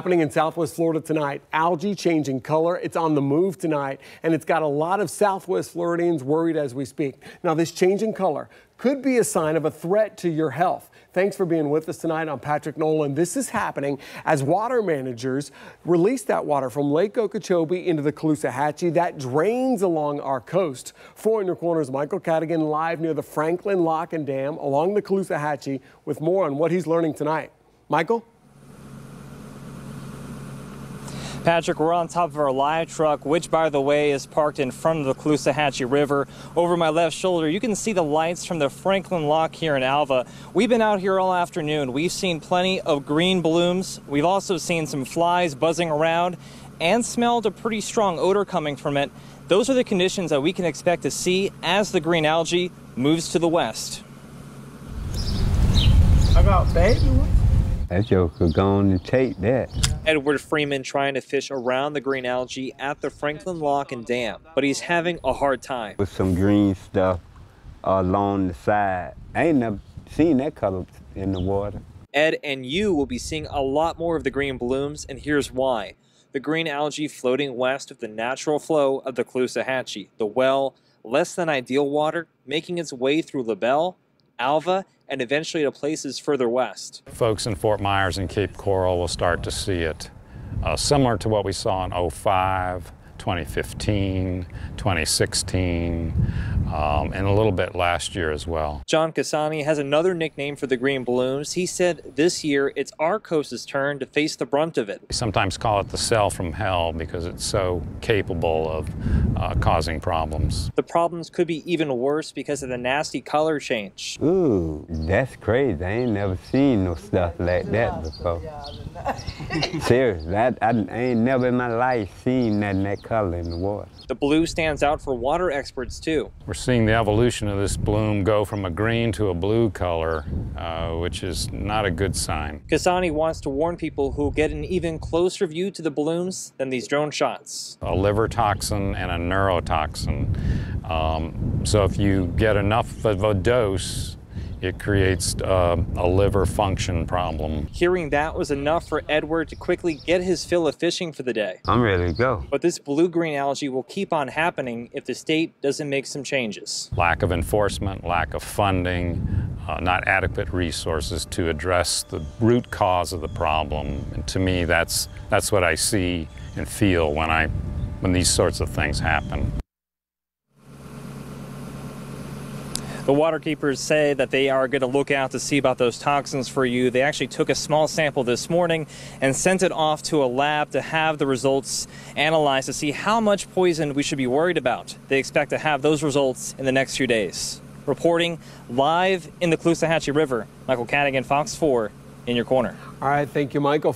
happening in Southwest Florida tonight. Algae changing color. It's on the move tonight, and it's got a lot of Southwest Floridians worried as we speak. Now, this change in color could be a sign of a threat to your health. Thanks for being with us tonight. I'm Patrick Nolan. This is happening as water managers release that water from Lake Okeechobee into the Caloosahatchee that drains along our coast. For In Your Corner's Michael Cadigan live near the Franklin Lock and Dam along the Caloosahatchee with more on what he's learning tonight. Michael? Patrick, we're on top of our live truck, which, by the way, is parked in front of the Caloosahatchee River. Over my left shoulder, you can see the lights from the Franklin Lock here in Alva. We've been out here all afternoon. We've seen plenty of green blooms. We've also seen some flies buzzing around and smelled a pretty strong odor coming from it. Those are the conditions that we can expect to see as the green algae moves to the west. I got baby. That joker going to take that. Edward Freeman trying to fish around the green algae at the Franklin Lock and Dam, but he's having a hard time. With some green stuff along the side. I ain't never seen that color in the water. Ed and you will be seeing a lot more of the green blooms, and here's why. The green algae floating west of the natural flow of the Caloosahatchee, the well, less than ideal water, making its way through LaBelle, Alva, and eventually to places further west. Folks in Fort Myers and Cape Coral will start to see it. Similar to what we saw in 2005, 2015, 2016, and a little bit last year as well. John Cassani has another nickname for the green blooms. He said this year it's our coast's turn to face the brunt of it. We sometimes call it the cell from hell because it's so capable of causing problems. The problems could be even worse because of the nasty color change. Ooh, that's crazy. I ain't never seen no stuff like that before. Seriously, I ain't never in my life seen that color in the water. The blue stands out for water experts too. We're seeing the evolution of this bloom go from a green to a blue color, which is not a good sign. Cassani wants to warn people who get an even closer view to the blooms than these drone shots. A liver toxin and a neurotoxin. So if you get enough of a dose, it creates a liver function problem. Hearing that was enough for Edward to quickly get his fill of fishing for the day. I'm ready to go. But this blue-green algae will keep on happening if the state doesn't make some changes. Lack of enforcement, lack of funding, not adequate resources to address the root cause of the problem. And to me, that's what I see and feel when these sorts of things happen. The waterkeepers say that they are going to look out to see about those toxins for you. They actually took a small sample this morning and sent it off to a lab to have the results analyzed to see how much poison we should be worried about. They expect to have those results in the next few days. Reporting live in the Caloosahatchee River, Michael Cadigan, Fox 4, In Your Corner. All right, thank you, Michael.